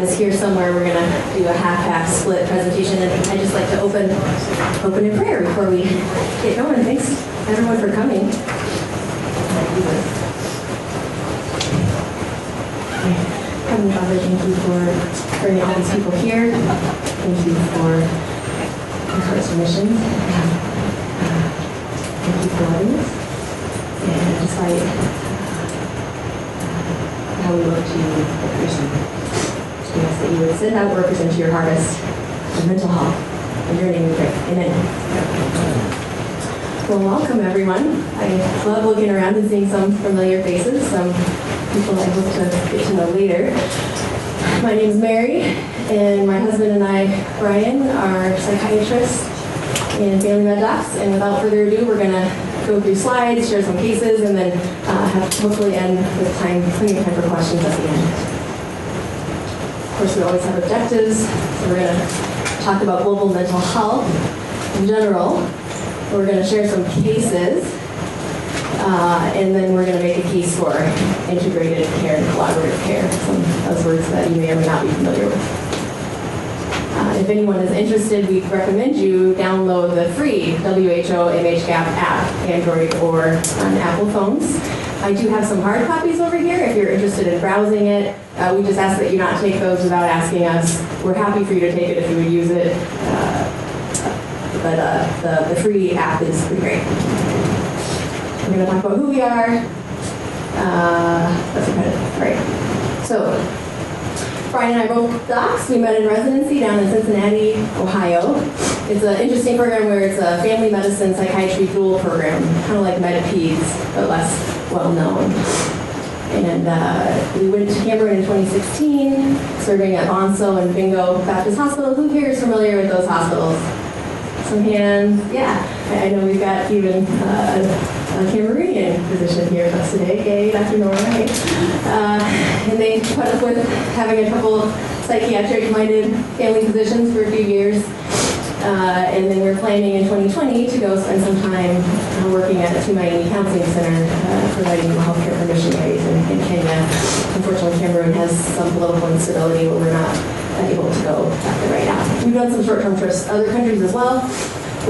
find us here somewhere. We're going to do a half-half split presentation, and I'd just like to open in prayer before we get going. Thanks, everyone, for coming. Heavenly Father, thank you for bringing all these people here. Thank you for your heart's missions. Thank you for loving us. And despite how we look to you, the person, we ask that you would send out workers into your harvest of mental health. In your name we pray. Amen. Well, welcome everyone. I love looking around and seeing some familiar faces, some people I hope to get to know later. My name is Mary, and my husband and I, Bryan, are psychiatrists and family med docs. And without further ado, we're going to go through slides, share some cases, and then hopefully end with plenty of time for questions at the end. Of course, we always have objectives, so we're going to talk about global mental health in general. We're going to share some cases, and then we're going to make a case for integrated care and collaborative care, some buzzwords that you may or may not be familiar with. If anyone is interested, we recommend you download the free WHO mhGAP app, Android or on Apple phones. I do have some hard copies over here if you're interested in browsing it. We just ask that you not take those without asking us. We're happy for you to take it if you would use it, but the free app is pretty great. We're going to talk about who we are. That's okay. All right. So, Bryan and I both docs. We met in residency down in Cincinnati, Ohio. It's an interesting program where it's a family medicine psychiatry dual program, kind of like MedPeds, but less well known. And we went to Cameroon in 2016, serving at Bonso and Bingo Baptist Hospital. Who here is familiar with those hospitals? Some hands. Yeah, I know we've got even a Cameroonian physician here with us today, Gay, Dr. Nora, right? And they put up with having a couple psychiatric-minded family physicians for a few years. And then we're planning in 2020 to go spend some time working at the Miami Counseling Center, providing mental health care for missionaries in Kenya. Unfortunately, Cameroon has some political instability where we're not able to go right now. We've done some short-term trips to other countries as well.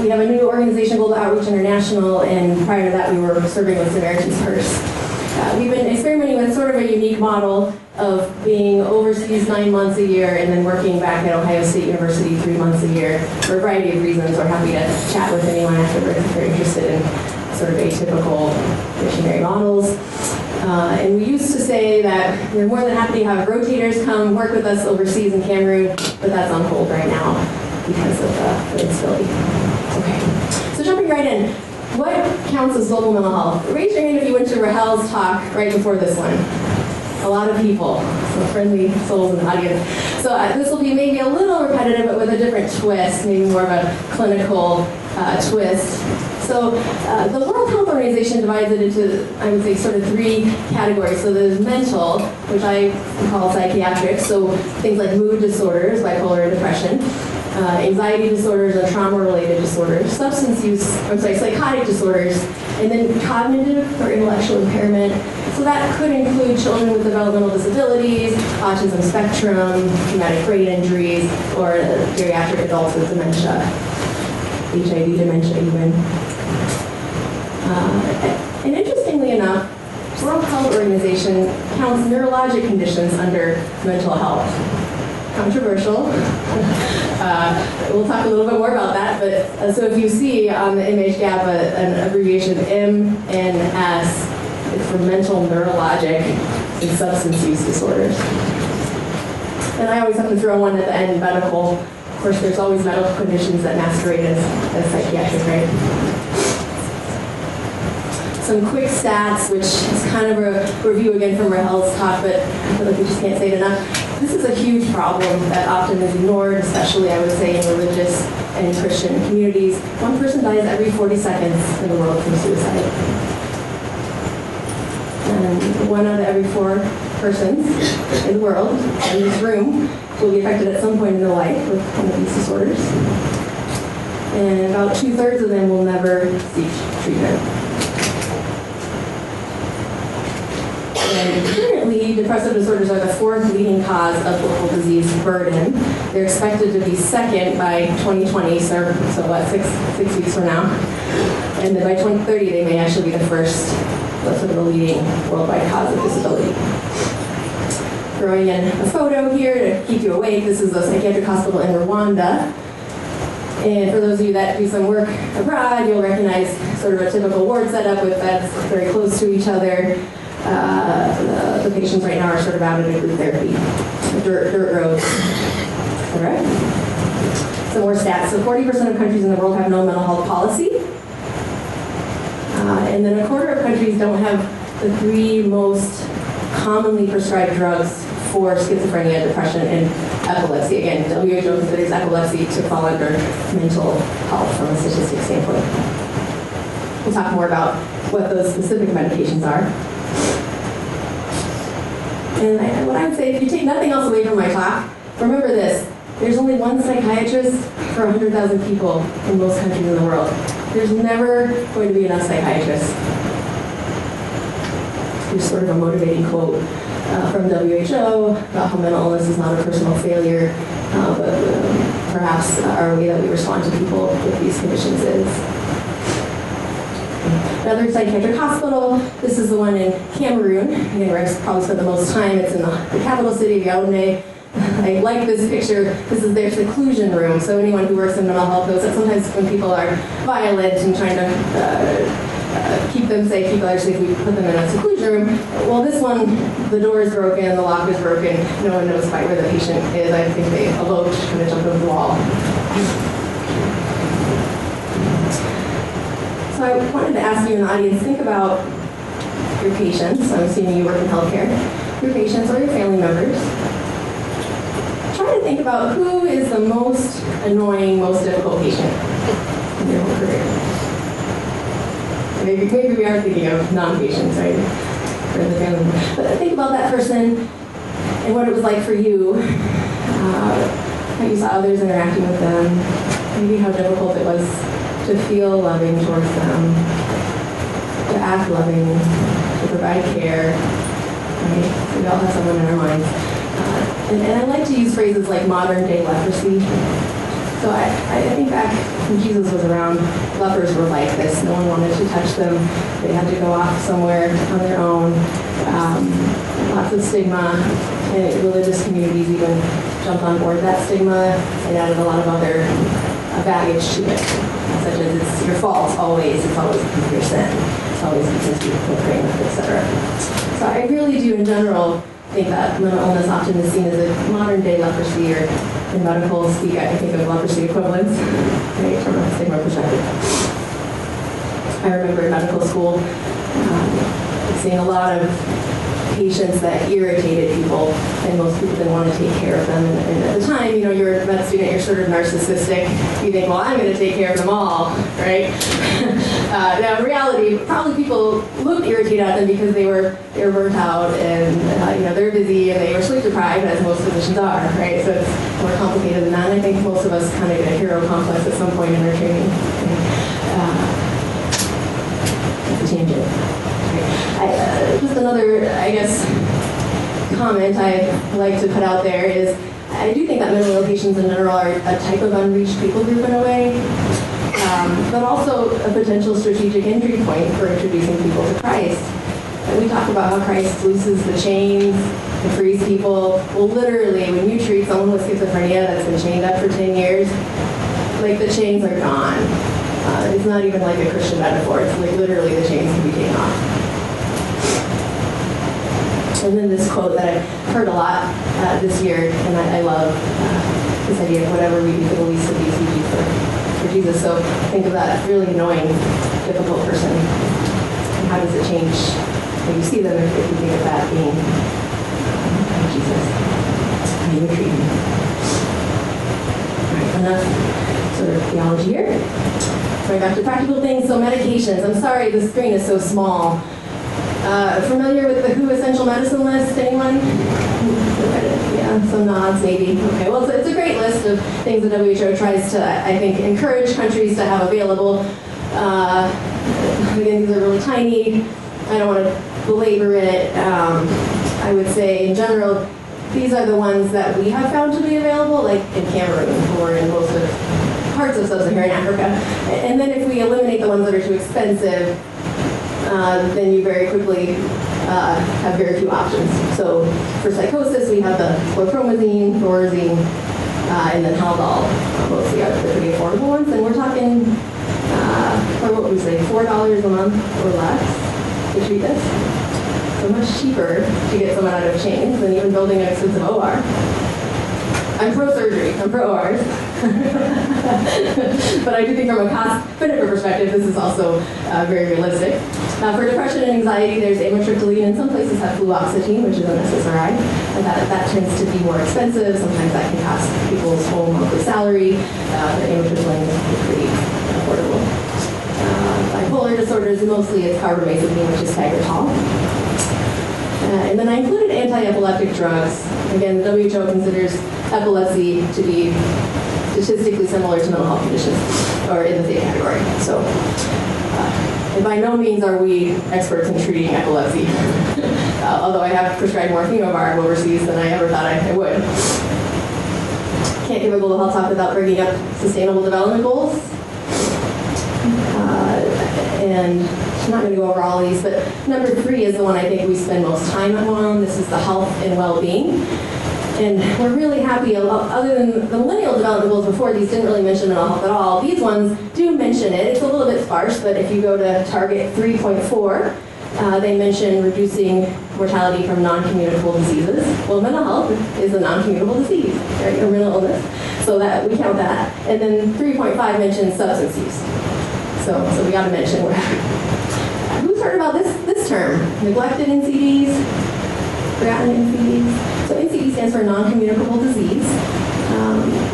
We have a new organization, Global Outreach International, and prior to that we were serving with Samaritan's Purse. We've been experimenting with sort of a unique model of being overseas 9 months a year and then working back at Ohio State University 3 months a year for a variety of reasons. We're happy to chat with anyone afterwards if they're interested in sort of atypical missionary models. And we used to say that we're more than happy to have rotators come work with us overseas in Cameroon, but that's on hold right now because of the instability. Okay, so jumping right in. What counts as global mental health? Raise your hand if you went to Rahel's talk right before this one. A lot of people, so friendly souls in the audience. So this will be maybe a little repetitive, but with a different twist, maybe more of a clinical twist. So the World Health Organization divides it into, I would say, sort of 3 categories. So there's mental, which I call psychiatric, so things like mood disorders, bipolar depression, anxiety disorders and trauma-related disorders, psychotic disorders, and then cognitive or intellectual impairment. So that could include children with developmental disabilities, autism spectrum, traumatic brain injuries, or geriatric adults with dementia, HIV dementia even. And interestingly enough, the World Health Organization counts neurologic conditions under mental health. Controversial. We'll talk a little bit more about that, but so if you see on the mhGAP an abbreviation MNS, it's for mental, neurologic, and substance use disorders. And I always have to throw one at the end, medical. Of course, there's always medical conditions that masquerade as psychiatric, right? Some quick stats, which is kind of a review again from Rahel's talk, but I feel like we just can't say it enough. This is a huge problem that often is ignored, especially, I would say, in religious and Christian communities. 1 person dies every 40 seconds in the world from suicide. And 1 out of every 4 persons in the world, in this room, will be affected at some point in their life with one of these disorders. And about 2/3 of them will never seek treatment. And currently, Globally, depressive disorders are the fourth leading cause of local disease burden. They're expected to be second by 2020, so what, six weeks from now? And then by 2030, they may actually be the first, sort of the leading worldwide cause of disability. Throwing in a photo here to keep you awake. This is a psychiatric hospital in Rwanda. And for those of you that do some work abroad, you'll recognize sort of a typical ward setup with beds very close to each other. The patients right now are sort of out in a group therapy, dirt roads. All right. Some more stats. So 40% of countries in the world have no mental health policy. And then a quarter of countries don't have the three most commonly prescribed drugs for schizophrenia, depression, and epilepsy. Again, WHO considers epilepsy to fall under mental health from a statistics standpoint. We'll talk more about what those specific medications are. And what I would say, if you take nothing else away from my talk, remember this. There's only one psychiatrist for 100,000 people in most countries in the world. There's never going to be enough psychiatrists. Here's sort of a motivating quote from WHO about how mental illness is not a personal failure, but perhaps our way that we respond to people with these conditions is. Another psychiatric hospital, this is the one in Cameroon, again, where I probably spent the most time. It's in the capital city, Yaoundé. I like this picture. This is their seclusion room. So anyone who works in mental health knows that sometimes when people are violent and trying to keep them safe, keep others safe, we put them in a seclusion room. Well, this one, the door is broken, the lock is broken, no one knows quite where the patient is. I think they eloped, kind of jumped over the wall. So I wanted to ask you in the audience, think about your patients. I'm assuming you work in healthcare. Your patients or your family members. Try to think about who is the most annoying, most difficult patient in your whole career. Maybe we are thinking of non-patients, right? For the family. But think about that person and what it was like for you, how you saw others interacting with them, maybe how difficult it was to feel loving towards them, to act loving, to provide care. Right? So we all have someone in our minds. And I like to use phrases like modern day leprosy. So I think back when Jesus was around, lepers were like this. No one wanted to touch them. They had to go off somewhere on their own. Lots of stigma, and religious communities even jumped on board that stigma and added a lot of other baggage to it, such as it's your fault always, it's always because of your sin, it's always because you're praying, etc. So I really do, in general, think that mental illness often is seen as a modern-day leprosy, or in medical speak, I think of leprosy equivalents, right, from a stigma perspective. I remember in medical school seeing a lot of patients that irritated people, and most people didn't want to take care of them. And at the time, you're a med student, you're sort of narcissistic. You think, well, I'm going to take care of them all, right? Now, in reality, probably people looked irritated at them because they were burnt out, and they're busy, and they were sleep deprived, as most physicians are, right? So it's more complicated than that. And I think most of us kind of get a hero complex at some point in our training. That's a tangent. Just another, I guess, comment I like to put out there is I do think that mental ill patients in general are a type of unreached people group in a way, but also a potential strategic entry point for introducing people to Christ. And we talk about how Christ looses the chains and frees people. Well, literally, when you treat someone with schizophrenia that's been chained up for 10 years, like the chains are gone. It's not even like a Christian metaphor. It's like literally the chains can be taken off. And then this quote that I've heard a lot this year, and I love this idea of whatever we do for the least of these, we do for Jesus. So think of that really annoying, difficult person, and how does it change when you see them if you think of that being Jesus, how you treat him. All right, enough sort of theology here. Going back to practical things, so medications. I'm sorry the screen is so small. Familiar with the WHO Essential Medicine list? Anyone? Yeah, some nods maybe. Okay, well, it's a great list of things that WHO tries to, I think, encourage countries to have available. Again, these are really tiny. I don't want to belabor it. I would say in general, these are the ones that we have found to be available, like in Cameroon or in most of parts of sub-Saharan Africa. And then if we eliminate the ones that are too expensive, then you very quickly have very few options. So for psychosis, we have the chlorpromazine, thorazine, and then Haldol. Mostly are the pretty affordable ones. And we're talking, what would we say, $4 a month or less to treat this. So much cheaper to get someone out of chains than even building an expensive OR. I'm pro-surgery, I'm pro-ORs. But I do think from a cost-benefit perspective, this is also very realistic. For depression and anxiety, there's amitriptyline, and some places have fluoxetine, which is an SSRI. And that tends to be more expensive. Sometimes that can cost people's whole monthly salary. But amitriptyline is pretty affordable. Bipolar disorders, mostly is carbamazepine, which is Tegretol. And then I included anti-epileptic drugs. Again, the WHO considers epilepsy to be statistically similar to mental health conditions, or in the same category. So, and by no means are we experts in treating epilepsy. Although I have prescribed more phenobarb overseas than I ever thought I would. Can't give a global health talk without bringing up Sustainable Development Goals. And I'm not going to go over all of these, but number 3 is the one I think we spend most time on. This is the health and well-being. And we're really happy, other than the millennial development goals before, these didn't really mention mental health at all. These ones do mention it. It's a little bit sparse, but if you go to target 3.4, they mention reducing mortality from non-communicable diseases. Well, mental health is a non-communicable disease, right? Or mental illness. So that we count that. And then 3.5 mentions substance use. So we got to mention who's heard about this term? Neglected NCDs, forgotten NCDs. So NCD stands for non-communicable disease,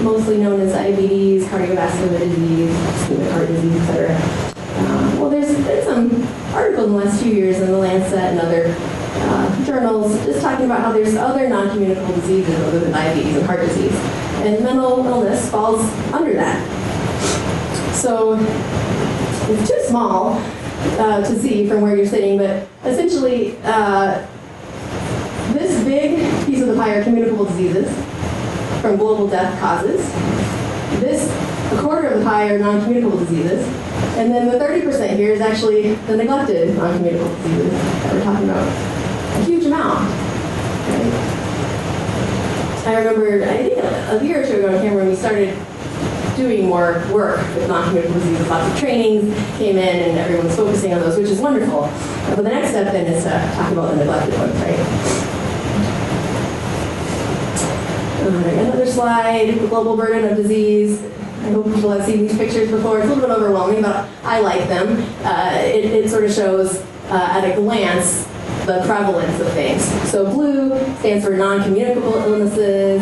mostly known as diabetes, cardiovascular disease, ischemic heart disease, etc. Well, there's been some articles in the last few years in the Lancet and other journals just talking about how there's other non-communicable diseases other than diabetes and heart disease. And mental illness falls under that. So it's too small to see from where you're sitting, but essentially this big piece of the pie are communicable diseases from global death causes. A quarter of the pie are non-communicable diseases. And then the 30% here is actually the neglected non-communicable diseases that we're talking about. A huge amount. Right? I remember, I think a year or two ago in Cameroon, we started doing more work with non-communicable diseases. Lots of trainings came in and everyone's focusing on those, which is wonderful. But the next step then is to talk about the neglected ones, right? Another slide, the global burden of disease. I hope people have seen these pictures before. It's a little bit overwhelming, but I like them. It sort of shows at a glance the prevalence of things. So blue stands for non-communicable illnesses.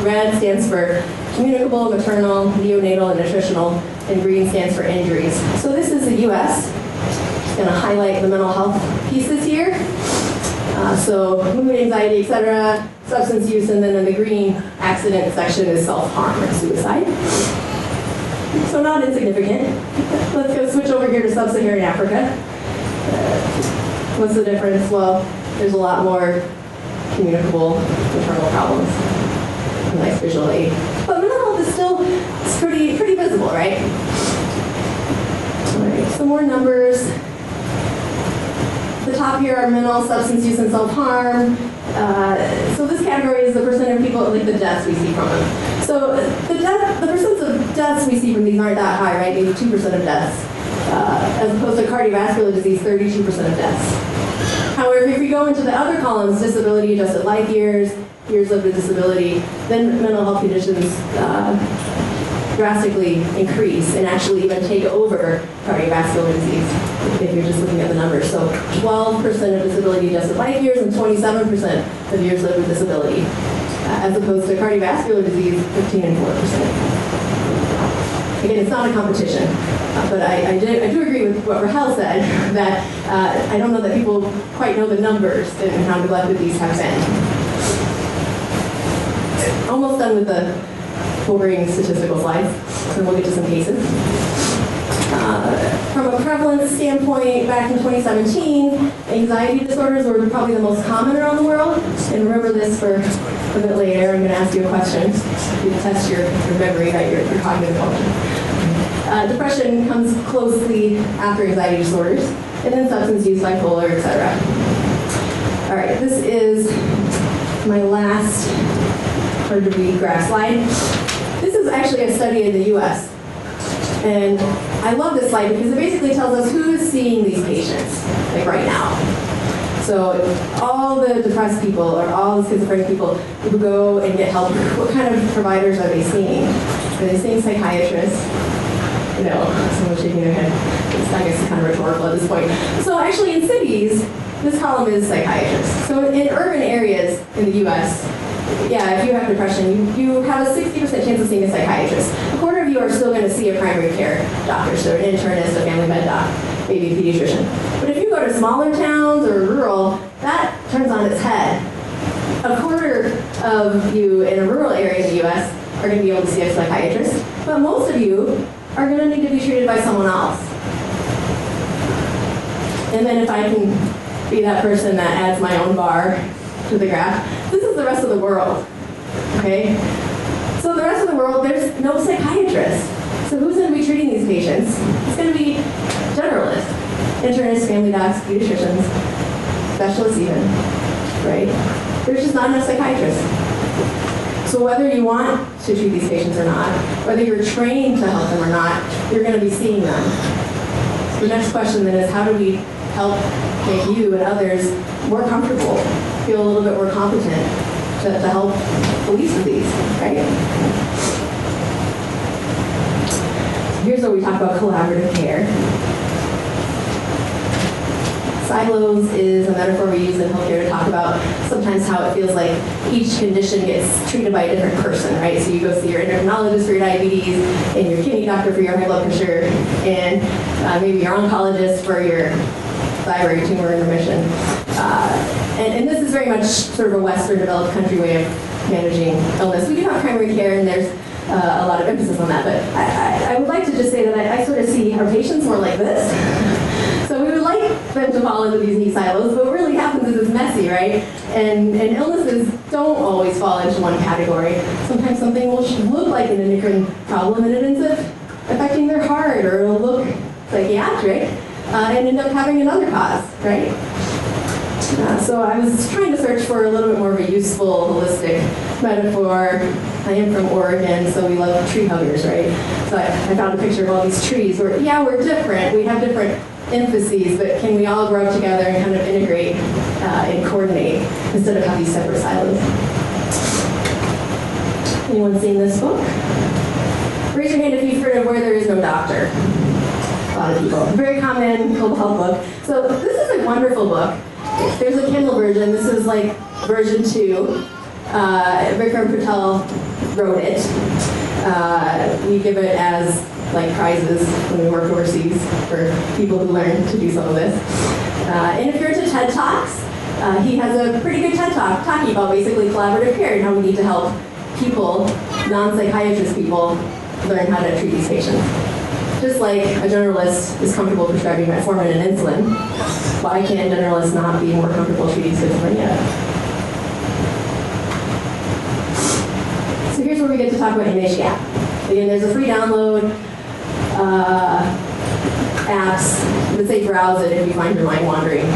Red stands for communicable, maternal, neonatal, and nutritional, and green stands for injuries. So this is the U.S. Just going to highlight the mental health pieces here. So mood, anxiety, etc., substance use, and then in the green accident section is self-harm or suicide. So not insignificant. Let's go switch over here to sub-Saharan Africa. What's the difference? Well, there's a lot more communicable maternal problems. Nice visual aid. But mental health is still pretty visible, right? All right, some more numbers. The top here are mental, substance use, and self-harm. So this category is the percent of people, like the deaths we see from them. So the percent of deaths we see from these aren't that high, right? Maybe 2% of deaths. As opposed to cardiovascular disease, 32% of deaths. However, if we go into the other columns, disability-adjusted life years, years lived with disability, then mental health conditions drastically increase and actually even take over cardiovascular disease if you're just looking at the numbers. So 12% of disability-adjusted life years and 27% of years lived with disability, as opposed to cardiovascular disease, 15 and 4%. Again, it's not a competition, but I do agree with what Rahel said, that I don't know that people quite know the numbers and how neglected these have been. Almost done with the boring statistical slides, so we'll get to some cases. From From a prevalence standpoint, back in 2017, anxiety disorders were probably the most common around the world. And remember this for a bit later. I'm going to ask you a question to test your memory, right, your cognitive function. Depression comes closely after anxiety disorders, and then substance use, bipolar, etc. All right, this is my last hard-to-read graph slide. This is actually a study in the U.S. And I love this slide because it basically tells us who is seeing these patients, like right now. So all the depressed people or all the schizophrenic people who go and get help, what kind of providers are they seeing? Are they seeing psychiatrists? No, someone's shaking their head. I guess it's kind of rhetorical at this point. So actually in cities, this column is psychiatrists. So in urban areas in the U.S., yeah, if you have depression, you have a 60% chance of seeing a psychiatrist. A quarter of you are still going to see a primary care doctor, so an internist, a family med doc, maybe a pediatrician. But if you go to smaller towns or rural, that turns on its head. A quarter of you in a rural area in the U.S. are going to be able to see a psychiatrist, but most of you are going to need to be treated by someone else. And then if I can be that person that adds my own bar to the graph, this is the rest of the world, okay? So the rest of the world, there's no psychiatrist. So who's going to be treating these patients? It's going to be generalists, internists, family docs, pediatricians, specialists even, right? There's just not enough psychiatrists. So whether you want to treat these patients or not, whether you're trained to help them or not, you're going to be seeing them. So the next question then is, how do we help make you and others more comfortable, feel a little bit more competent to help police with these, right? Here's where we talk about collaborative care. Silos is a metaphor we use in healthcare to talk about sometimes how it feels like each condition gets treated by a different person, right? So you go see your endocrinologist for your diabetes, and your kidney doctor for your high blood pressure, and maybe your oncologist for your thyroid tumor in remission. And this is very much sort of a Western developed country way of managing illness. We do have primary care, and there's a lot of emphasis on that, but I would like to just say that I sort of see our patients more like this. So we would like them to fall into these neat silos, but what really happens is it's messy, right? And illnesses don't always fall into one category. Sometimes something will look like an endocrine problem, and it ends up affecting their heart, or it'll look psychiatric, and end up having another cause, right? So I was trying to search for a little bit more of a useful, holistic metaphor. I am from Oregon, so we love tree huggers, right? So I found a picture of all these trees where, yeah, we're different. We have different emphases, but can we all grow up together and kind of integrate and coordinate instead of have these separate silos? Anyone seen this book? Raise your hand if you've heard of Where There Is No Doctor. A lot of people. Very common global health book. So this is a wonderful book. There's a Kindle version. This is like version 2. Vikram Patel wrote it. We give it as like prizes when we work overseas for people who learn to do some of this. And if you're into TED Talks, he has a pretty good TED Talk talking about basically collaborative care and how we need to help people, non-psychiatrist people, learn how to treat these patients. Just like a generalist is comfortable prescribing metformin and insulin, why can't generalists not be more comfortable treating schizophrenia? So here's where we get to talk about mhGAP. Again, there's a free download, apps that say browse it if you find your mind wandering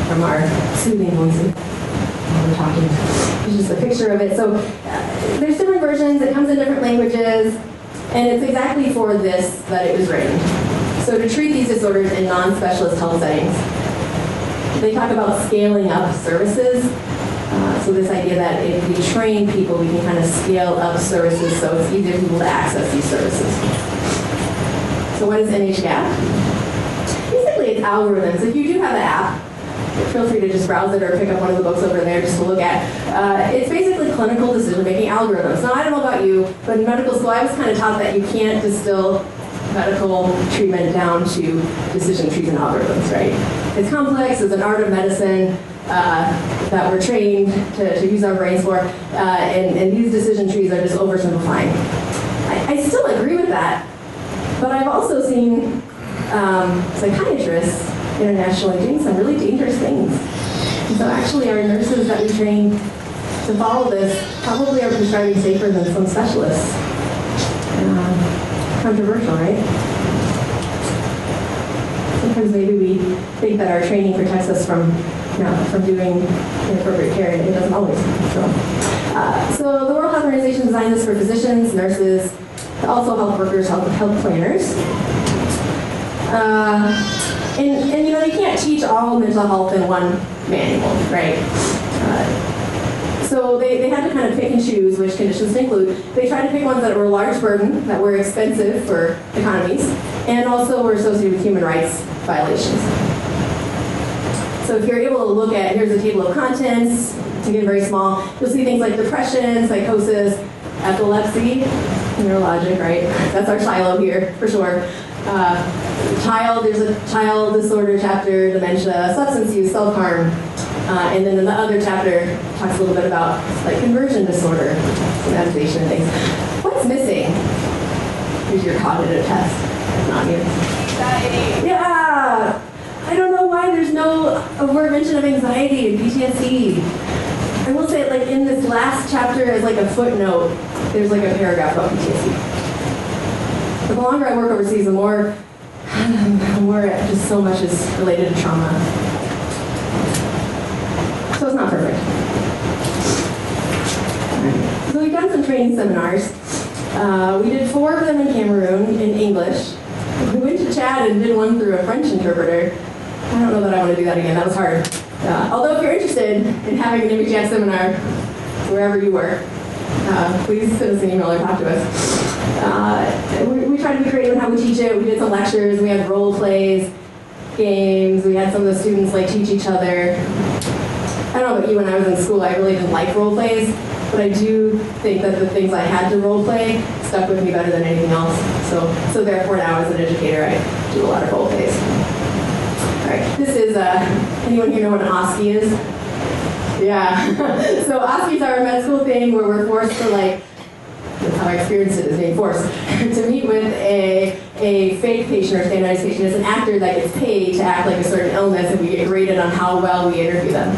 from our soothing voices while we're talking. It's just a picture of it. So there's different versions. It comes in different languages. And it's exactly for this that it was written. So to treat these disorders in non-specialist health settings, they talk about scaling up services. So this idea that if we train people, we can kind of scale up services so it's easier for people to access these services. So what is mhGAP? Basically, it's algorithms. If you do have an app, feel free to just browse it or pick up one of the books over there just to look at. It's basically clinical decision-making algorithms. Now, I don't know about you, but in medical school, I was kind of taught that you can't distill medical treatment down to decision trees and algorithms, right? It's complex, it's an art of medicine that we're trained to use our brains for, and these decision trees are just oversimplifying. I still agree with that, but I've also seen psychiatrists internationally doing some really dangerous things. And so actually our nurses that we train to follow this probably are prescribing safer than some specialists. Controversial, right? Sometimes maybe we think that our training protects us from doing inappropriate care, and it doesn't always. So the World Health Organization designed this for physicians, nurses, also health workers, health planners. And you know, you can't teach all mental health in one manual, right? So they had to kind of pick and choose which conditions to include. They tried to pick ones that were a large burden, that were expensive for economies, and also were associated with human rights violations. So if you're able to look at, here's a table of contents, again very small, you'll see things like depression, psychosis, epilepsy, neurologic, right? That's our silo here, for sure. There's a child disorder chapter, dementia, substance use, self-harm, and then in the other chapter talks a little bit about like conversion disorder, some agitation and things. What's missing? Here's your cognitive test. That's not here. Anxiety. Yeah! I don't know why there's no overt mention of anxiety and PTSD. I will say, like in this last chapter as like a footnote, there's like a paragraph about PTSD. But the longer I work overseas, the more just so much is related to trauma. So it's not perfect. So we've done some training seminars. We did 4 of them in Cameroon in English. We went to Chad and did one through a French interpreter. I don't know that I want to do that again. That was hard. Although if you're interested in having an mhGAP seminar wherever you work, please send us an email or talk to us. We tried to be creative in how we teach it. We did some lectures. We had role plays, games. We had some of the students like teach each other. I don't know about you, when I was in school, I really didn't like role plays, but I do think that the things I had to role play stuck with me better than anything else. So therefore now as an educator, I do a lot of role plays. All right, this is, anyone here know what an OSCE is? Yeah. So OSCEs are a med school thing where we're forced to that's how I experienced it, as being forced to meet with a fake patient or standardized patient. It's an actor that gets paid to act like a certain illness, and we get graded on how well we interview them.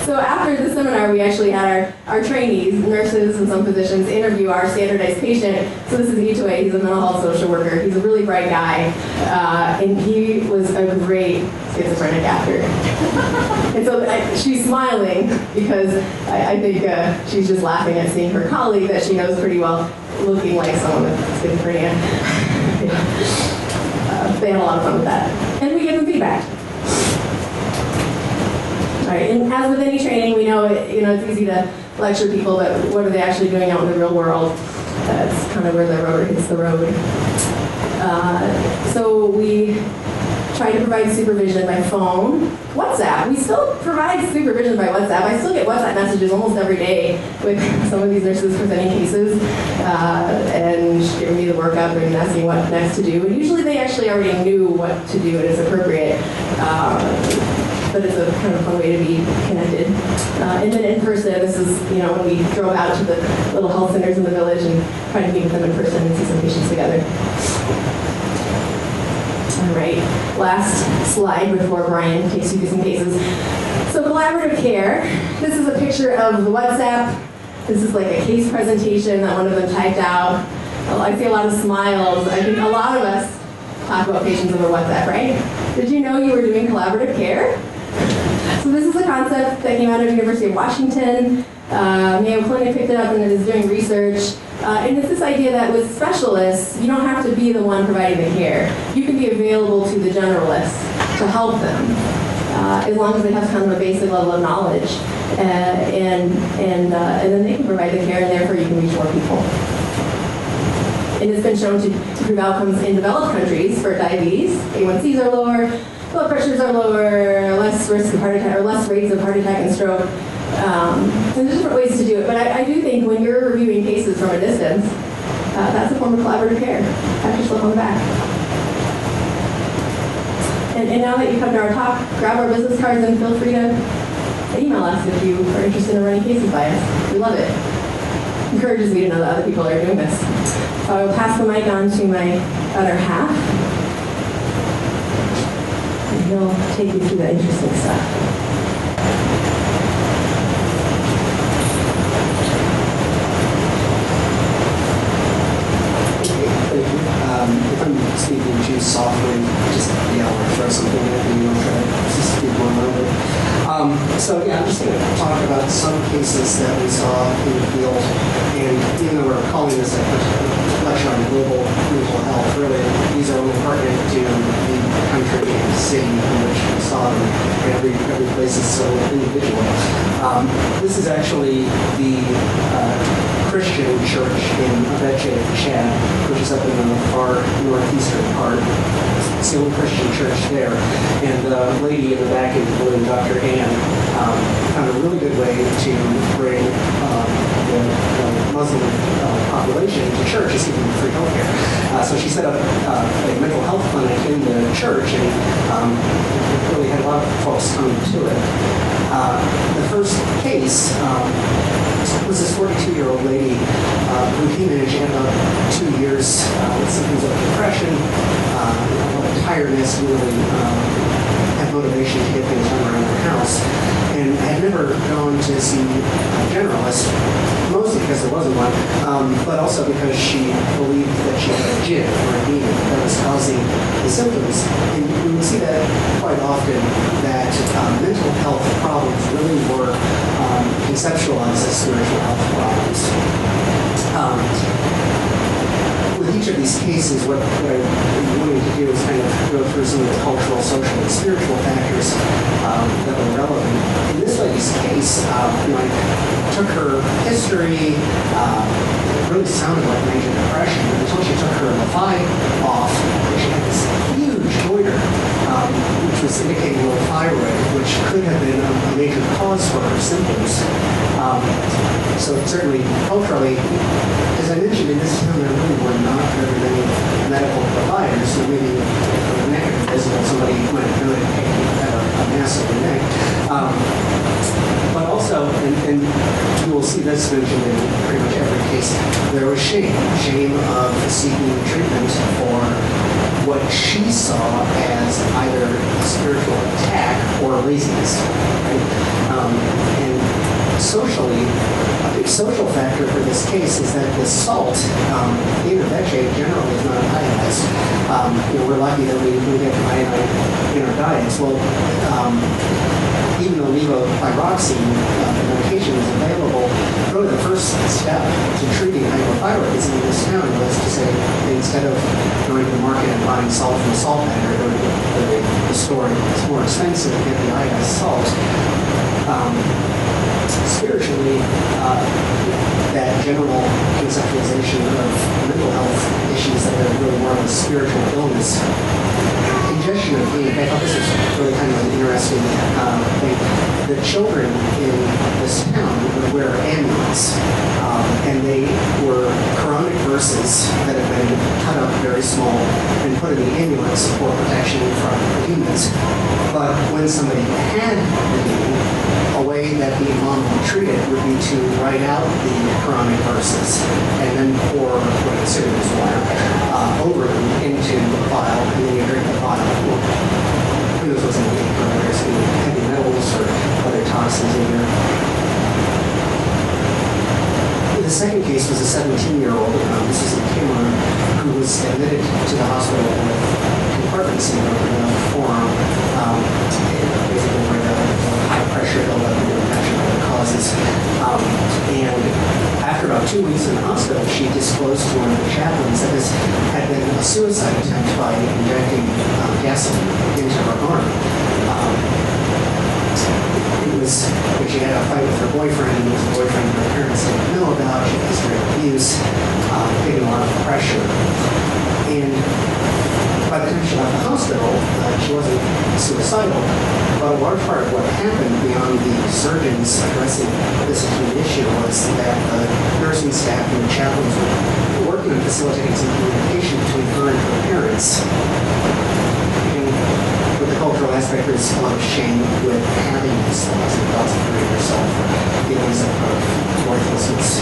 So after the seminar, we actually had our trainees, nurses and some physicians, interview our standardized patient. So this is Itue. He's a mental health social worker. He's a really bright guy, and he was a great schizophrenic actor. And so she's smiling because I think she's just laughing at seeing her colleague that she knows pretty well looking like someone with schizophrenia. They had a lot of fun with that. And we give them feedback. All right, and as with any training, we know it's easy to lecture people, but what are they actually doing out in the real world? That's kind of where the rubber hits the road. So we try to provide supervision by phone, WhatsApp. We still provide supervision by WhatsApp. I still get WhatsApp messages almost every day with some of these nurses presenting cases and giving me the workup and asking what next to do. And usually they actually already knew what to do and it's appropriate. But it's a kind of fun way to be connected. And then in person, this is when we drove out to the little health centers in the village and tried to meet with them in person and see some patients together. All right, last slide before Bryan takes you through some cases. So collaborative care. This is a picture of the WhatsApp. This is like a case presentation that one of them typed out. Oh, I see a lot of smiles. I think a lot of us talk about patients over WhatsApp, right? Did you know you were doing collaborative care? So this is a concept that came out of the University of Washington. Mayo Clinic picked it up and is doing research. And it's this idea that with specialists, you don't have to be the one providing the care. You can be available to the generalists to help them, as long as they have kind of a basic level of knowledge. And then they can provide the care, and therefore you can reach more people. It has been shown to improve outcomes in developed countries for diabetes. A1Cs are lower, blood pressures are lower, less risk of heart attack, or less rates of heart attack and stroke. And there's different ways to do it, but I do think when you're reviewing cases from a distance, that's a form of collaborative care. Pat yourself on the back. And now that you come to our talk, grab our business cards and feel free to email us if you are interested in running cases by us. We love it. It encourages me to know that other people are doing this. So I will pass the mic on to my other half. he'll take you through the interesting stuff. If I'm speaking too softly, just yell or throw something at me, I'll try to just speak more loudly. I'm just going to talk about some cases that we saw in the field, and even though we're calling this a lecture on global mental health, really, these are only pertinent to the country and city in which we saw them. Every place is so individual. This is actually the Christian church in Abeche, Chad, which is up in the far northeastern part. It's the only Christian church there. And the lady in the back in blue, Dr. Ann, found a really good way to bring the Muslim population to church is giving them free health care. So she set up a mental health clinic in the church and really had a lot of folks coming to it. The first case was this 42-year-old lady who came in and she had about 2 years with symptoms of depression, a lot of tiredness, really had motivation to get things done around her house, and had never gone to see a generalist, mostly because there wasn't one, but also because she believed that she had a jinn or a demon that was causing the symptoms. And we would see that quite often, that mental health problems really were conceptualized as spiritual health problems. With each of these cases, what I'm wanting to do is kind of go through some of the cultural, social, and spiritual factors that were relevant. In this lady's case, I took her history. It really sounded like major depression until she took her Lafai off. She had this huge goiter, which was indicating low thyroid, which could have been a major cause for her symptoms. So certainly, culturally, as I mentioned, in this town there really were not very many medical providers. So maybe if the neck is visible, somebody might have known it had a massive neck. But also, and you will see this mentioned in pretty much every case, there was shame of seeking treatment for what she saw as either a spiritual attack or laziness. Right? And socially, a big social factor for this case is that the salt in Abeche generally is not iodized. We're lucky that we get iodine in our diets. Well, even though levothyroxine, the medication is available, really the first step to treating hypothyroidism in this town was to say, instead of going to the market and buying salt from the salt vendor, go to the store. It's more expensive to get the iodized salt. Spiritually, that general conceptualization of mental health issues that are really more of a spiritual illness. Ingestion of food, I thought this was really kind of an interesting thing. The children in this town would wear amulets, and they were Quranic verses that had been cut up very small and put in the amulets for protection from demons. But when somebody had the demon, a way that the imam would treat it would be to write out the Quranic verses and then pour what is considered as water over them into the vial, and then you drink the vial. Who knows what's in the paper? There's heavy metals or other toxins in there. The second case was a 17-year-old, this is in Cameroon, who was admitted to the hospital with compartment syndrome in the forearm, basically where the high pressure buildup and infection are the causes. And after about 2 weeks in the hospital, she disclosed to one of the chaplains that this had been a suicide attempt by injecting gasoline into her arm. It was when she had a fight with her boyfriend, and it was a boyfriend her parents didn't know about. She had history of abuse, getting a lot of pressure. And by the time she left the hospital, she wasn't suicidal. But a large part of what happened beyond the surgeons addressing this acute issue was that the nursing staff and the chaplains were working on facilitating some communication between her and her parents. But the cultural aspect is a lot of shame with having these thoughts and thoughts of hurting yourself, feelings of worthlessness.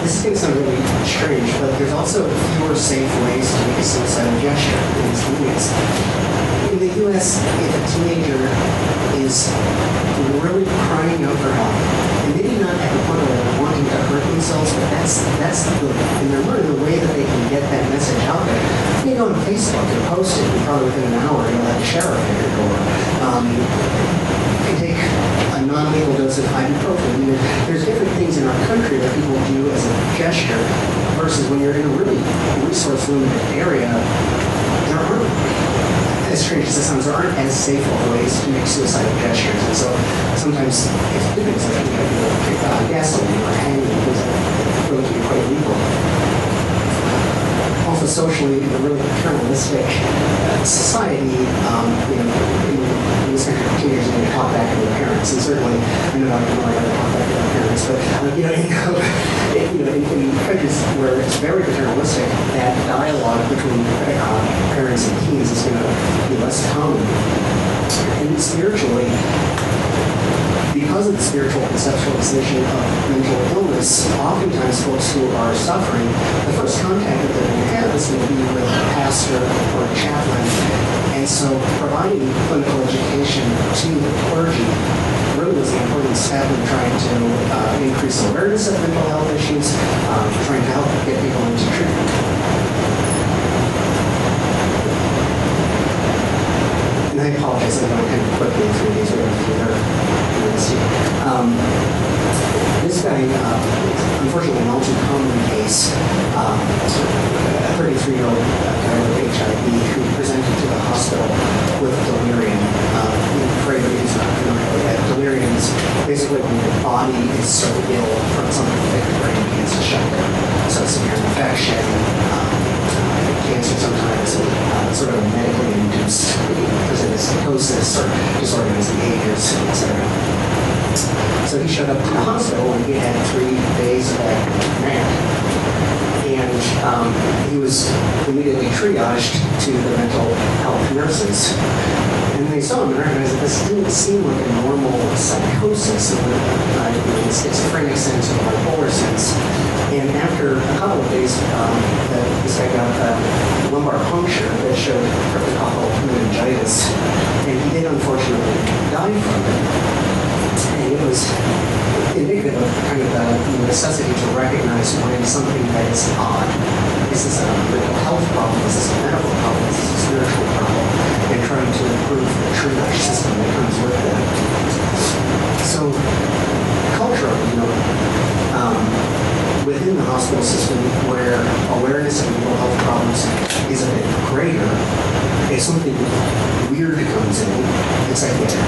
This is going to sound really strange, but there's also fewer safe ways to make a suicidal gesture in these movies. In the unless if a teenager is really crying out for help, and maybe not at the point where they're wanting to hurt themselves, but and they're learning the way that they can get that message out there. You go on Facebook and post it, and probably within an hour you'll have a sheriff at your door. You can take a non-lethal dose of ibuprofen. I mean, there's different things in our country that people do as a gesture, versus when you're in a really resource-limited area, there aren't, as strange as it sounds, there aren't as safe of ways to make suicidal gestures. And so sometimes it's good things like gasoline or hanging, things like that really can be quite illegal. Also socially, in a really paternalistic society, in this country, teenagers need to talk back to their parents, and certainly, I know not everyone to talk back to their parents, but in countries where it's very paternalistic, that dialogue between parents and teens is going to be less common. And spiritually, because of the spiritual conceptualization of mental illness, oftentimes folks who are suffering, the first contact that they're going to have is going to be with a pastor or a chaplain. And so providing clinical education to the clergy really was an important step in trying to increase awareness of mental health issues, trying to help get people into treatment. And I apologize, I'm going kind of quickly through these. This guy, unfortunately, an all too common case, a 33-year-old guy with HIV who presented to the hospital with delirium. For anybody who's not familiar with that, delirium is basically when your body is so ill from something that your brain begins to shut down. So severe infection, cancer sometimes, sort of medically induced psychosis or disorganized behaviors, etc. So he showed up to the hospital and he had 3 days of active and he was immediately triaged to the mental health nurses. And they saw him and recognized that this didn't seem like a normal psychosis in the schizophrenic sense or bipolar sense. And after a couple of days, this guy got a lumbar puncture that showed cryptococcal meningitis, and he did unfortunately die from it. And it was indicative of kind of the necessity to recognize when something that is odd. Is this a mental health problem? Is this a medical problem? Is this a spiritual problem? And trying to improve the triage system that comes with that. So culturally, within the hospital system where awareness of mental health problems is a bit greater, if something weird comes in, it's psychiatric.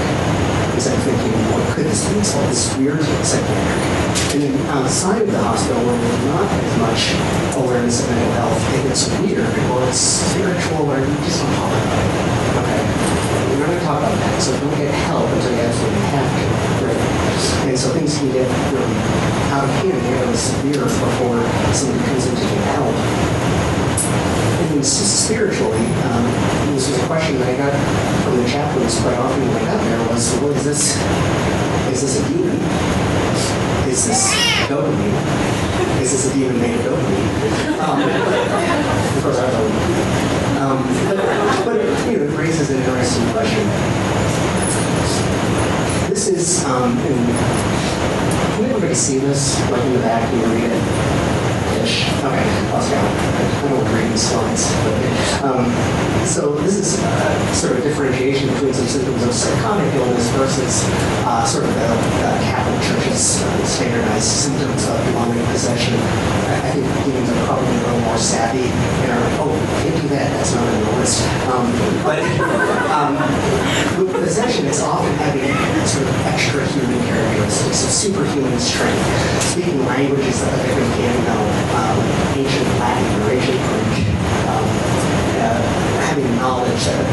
It's like thinking, what could this be? It's all this weird psychiatric. And then outside of the hospital, where there's not as much awareness of mental health, if it's weird or it's spiritual or you just don't talk about it. Okay? We're not going to talk about that, so don't get help until you absolutely have to. Right? And so things can get really out of hand, really severe before somebody comes in to get help. And spiritually, this was a question that I got from the chaplains quite often when I got there was, well, is this a demon? Is this dopamine? Is this a demon made of dopamine? Of course, I don't know. But it raises an interesting question. This is, can everybody see this, like in the back, can you read it? Okay, I'll stop. I don't want to read the slides. So this is sort of differentiation between some symptoms of psychotic illness versus sort of the Catholic Church's standardized symptoms of demonic possession. I think demons are probably a little more savvy and are, can't do that, that's not on the list. But with possession, it's often having sort of extra human characteristics, of superhuman strength, speaking languages that the victim can't know. Ancient Latin or ancient Greek, having knowledge that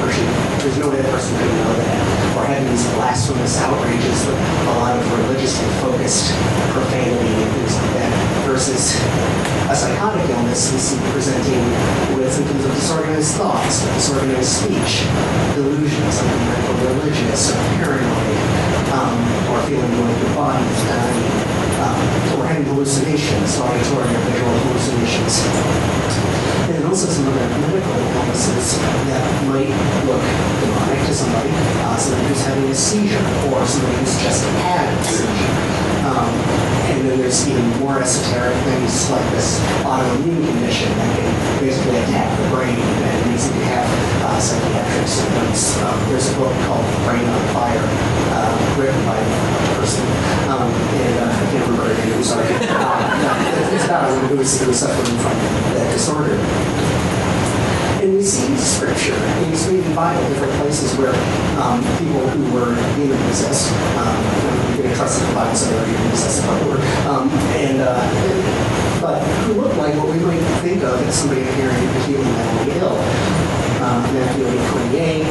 there's no way the person could know that, or having these blasphemous outrages with a lot of religiously focused profanity and things like that, versus a psychotic illness we see presenting with symptoms of disorganized thoughts, disorganized speech, delusions, something religious or paranoid, or feeling like your body is dying. Or having hallucinations, auditory or visual hallucinations. And also some other medical illnesses that might look demonic to somebody who's having a seizure, or somebody who's just had a seizure. And then there's even more esoteric things like this autoimmune condition that can basically attack the brain and makes you have psychiatric symptoms. There's a book called Brain on Fire, written by a person, and I can't remember her name, I'm sorry. It's about a woman who was suffering from that disorder. And we see scripture, and we see in the Bible different places where people who were demon possessed, you're going to trust that the Bible said they were demon possessed, but who looked like what we might think of as somebody appearing to be healing mentally ill. Matthew 8:28,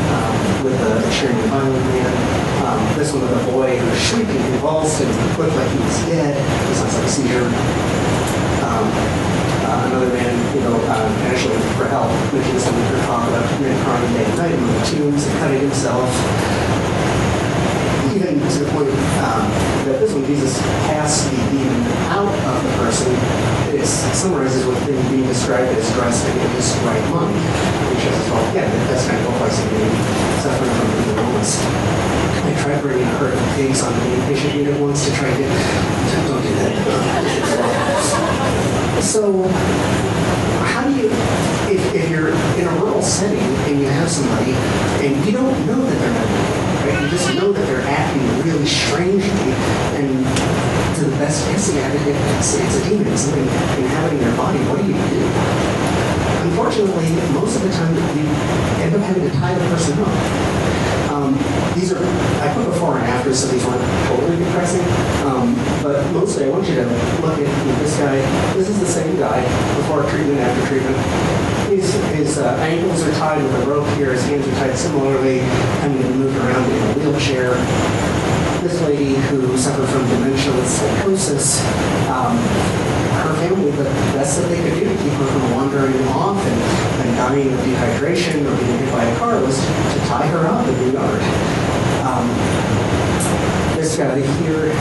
with the extremely violent man. This one with a boy who was shrieking, convulsed, and looked like he was dead. He sounds like a seizure. Another man, actually for help, mentioned something we were talking about, crying day and night, moving tombs and cutting himself. Even to the point that this one, Jesus casts the demon out of the person. It summarizes with him being described as dressed in his right mind, which is, well, yeah, that's kind of like somebody suffering from mental illness. I tried bringing a herd of pigs on the inpatient unit once to try to get, don't do that. So, how do you, if you're in a rural setting and you have somebody and you don't know that they're mentally ill, right? You just know that they're acting really strangely, and to the best guessing at it, it's a demon, it's something inhabiting their body. What do you do? Unfortunately, most of the time you end up having to tie the person up. These are, I put before and after, so these aren't totally depressing, but mostly I want you to look at this guy. This is the same guy before treatment, after treatment. His ankles are tied with a rope here, his hands are tied similarly, having to move around in a wheelchair. This lady who suffered from dementia with psychosis, her family, the best that they could do to keep her from wandering off and dying of dehydration or being hit by a car was to tie her up in the yard. This guy here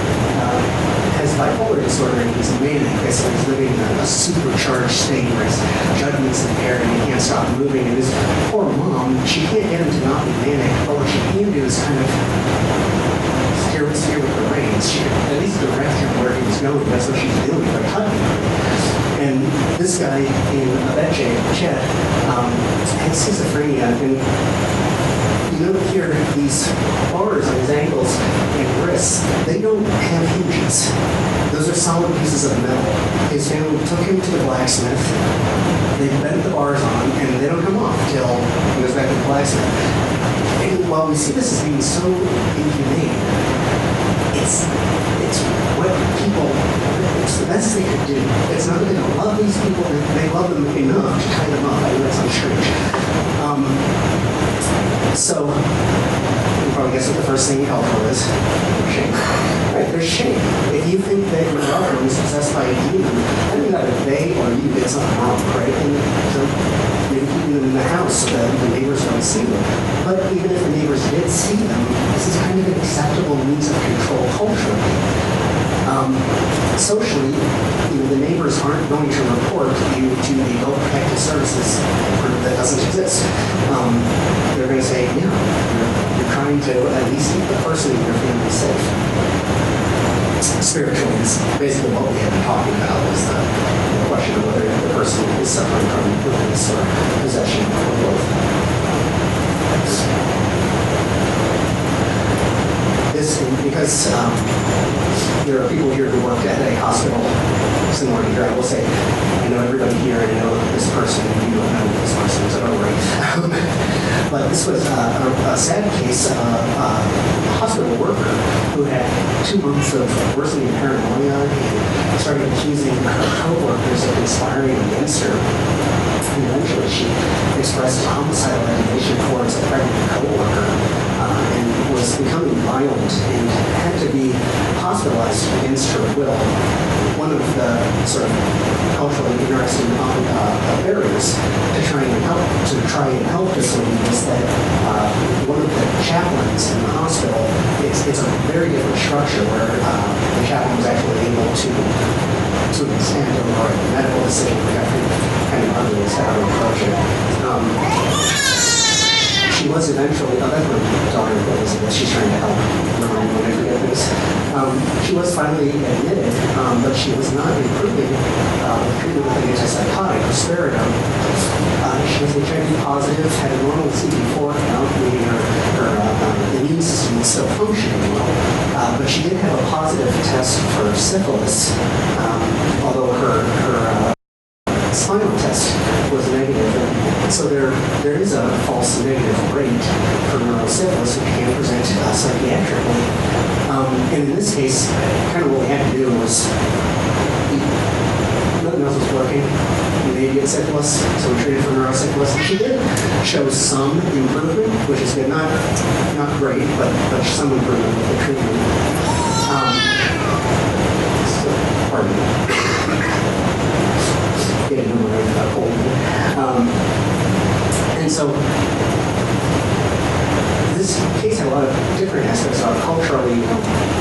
has bipolar disorder and he's manic, so he's living in a supercharged state where his judgment's impaired and he can't stop moving. And his poor mom, she can't get him to not be manic, but what she can do is kind of steer with the reins. She at least direct him where he's going. That's what she's doing by tugging him. And this guy in a bed Chet, has schizophrenia, and you know here, these bars on his ankles and wrists, they don't have hinges. Those are solid pieces of metal. His family took him to the blacksmith, they bent the bars on, and they don't come off until he goes back to the blacksmith. And while we see this as being so inhumane, it's what people, it's the best they could do. It's not that they don't love these people, they love them enough to tie them up. I know that sounds strange. So, you probably guess what the first thing you help for is shame. Right, there's shame. If you think that your loved one is possessed by a demon, that means either they or you did something wrong, right? And so maybe keeping them in the house so that the neighbors don't see them. But even if the neighbors did see them, this is kind of an acceptable means of control culturally. Socially, the neighbors aren't going to report you to the Adult Protective Services group that doesn't exist. They're going to say, yeah, you're trying to at least keep the person in your family safe. Spiritually, is basically what we have been talking about, is the question of whether the person is suffering from illness or possession or both. Because there are people here who worked at a hospital similar to here. I will say, I know everybody here, and I know this person, and you don't know this person, so don't worry. But this was a sad case of a hospital worker who had 2 months of worsening paranoia and started accusing her co-workers of conspiring against her. And eventually she expressed homicidal ideation towards a pregnant co-worker and was becoming violent and had to be hospitalized against her will. One of the sort of culturally interesting barriers to try and help this lady was that one of the chaplains in the hospital, it's a very different structure where the chaplain was actually able to an extent over a medical decision. We got kind of ugly as how to approach it. She was eventually, was finally admitted, but she was not improving with treatment with an antipsychotic, risperidone. She was HIV positive, had a normal CD4 count, meaning her immune system was still functioning well, but she did have a positive test for syphilis, although her spinal test was negative. And so there is a false negative rate for neurosyphilis, which can present psychiatrically. And in this case, kind of what we had to do was, nothing else was working. Maybe it's syphilis, so we treated for neurosyphilis. She did show some improvement, which is good. Not great, but some improvement with the treatment. Pardon me. Getting over a cold. And so this case had a lot of different aspects of culturally,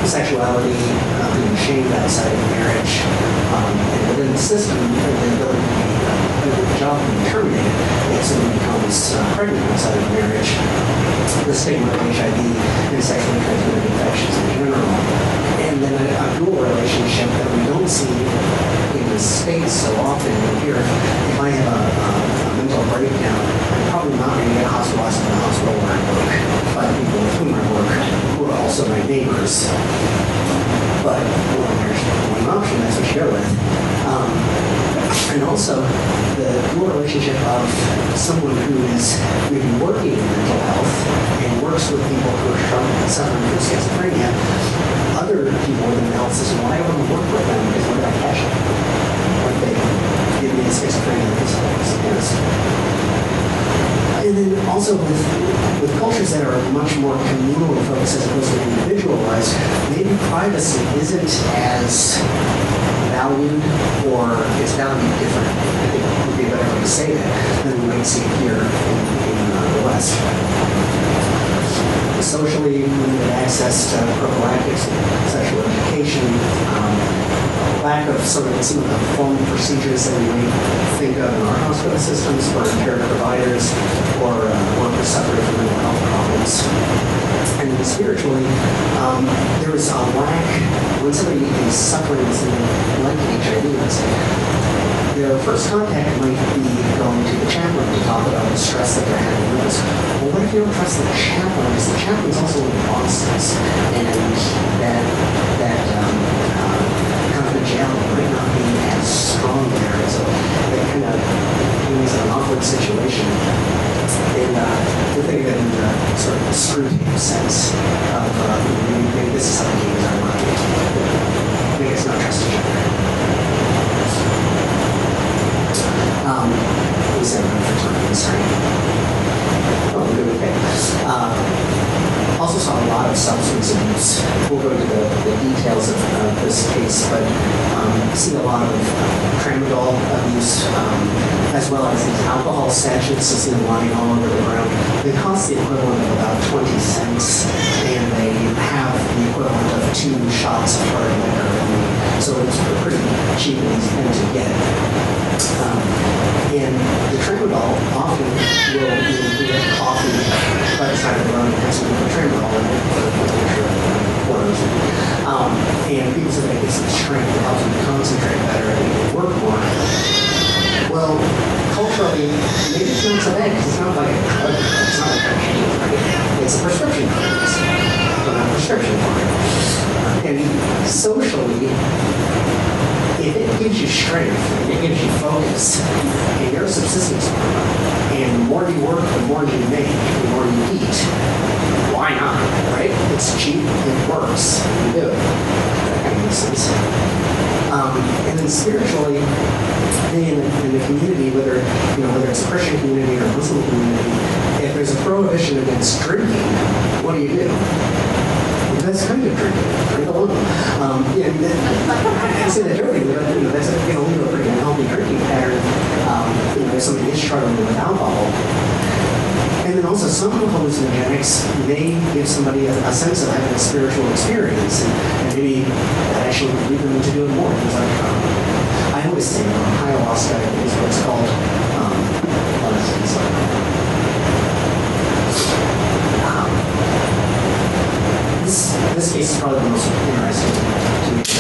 sexuality, being shamed outside of marriage, and within the system, the ability to do a job being terminated if someone becomes pregnant outside of marriage, the stigma of HIV and sexually transmitted infections in general, and then a dual relationship that we don't see in the States so often. Here, if I have a mental breakdown, I'm probably not going to get hospitalized in the hospital where I work by the people with whom I work, who are also my neighbors. But there's one option, that's what you go with. And also, the dual relationship of someone who is maybe working in mental health and works with people who are suffering from schizophrenia. Other people within the health system, well, I want to work with them because we're not cash them. Like they give me the schizophrenia yes. And then also with cultures that are much more communal focused as opposed to individualized, maybe privacy isn't as valued, or it's valued different. I think it would be a better way to say that than we might see it here in the West. Socially, limited access to prophylactics, sexual education, lack of some of the formal procedures that we might think of in our hospital systems for care providers or workers suffering from mental health problems. And then spiritually, there is a lack, when somebody is suffering with something like HIV, let's say, their first contact might be going to the chaplain to talk about the stress that they're having with us. Well, what if you don't trust the chaplain? Because the chaplain is also in bosses, and that confidentiality might not be as strong there. So that kind of is an awkward situation. And we're thinking of it in the sort of scrutiny sense of maybe this is how the games are running. Maybe it's not trust each other. We said for time, sorry. Oh, good, okay. Also saw a lot of substance abuse. We'll go into the details of this case, but see a lot of tramadol abuse, as well as these alcohol statutes that's lying all over the ground. They cost the equivalent of about 20 cents, and they have the equivalent of 2 shots of hard liquor. So it's pretty cheap and easy thing to get. And the tramadol often will be coffee by the side of the road and have some tramadol in it for quarters. And people say that gets them strength, it helps them concentrate better and work more. Well, culturally, maybe it's not so bad because it's not like a drug. It's not like a pain, right? It's a prescription drug, but not a prescription for it. And socially, if it gives you strength, it gives you focus, and you're a subsistence farmer, and the more you work, the more you make, the more you eat, why not, right? It's cheap, it works, you do it. That kind of makes sense. And then spiritually, in the community, whether it's a Christian community or a Muslim community, if there's a prohibition against drinking, what do? That's kind of drinking. Drink alone. I say that jokingly, but that's a pretty unhealthy drinking pattern. If somebody is struggling with alcohol. And then also some hallucinogenics may give somebody a sense of having a spiritual experience, and maybe that actually would lead them to doing more. Things like I always say ayahuasca is what's called. This case is probably the most interesting to me.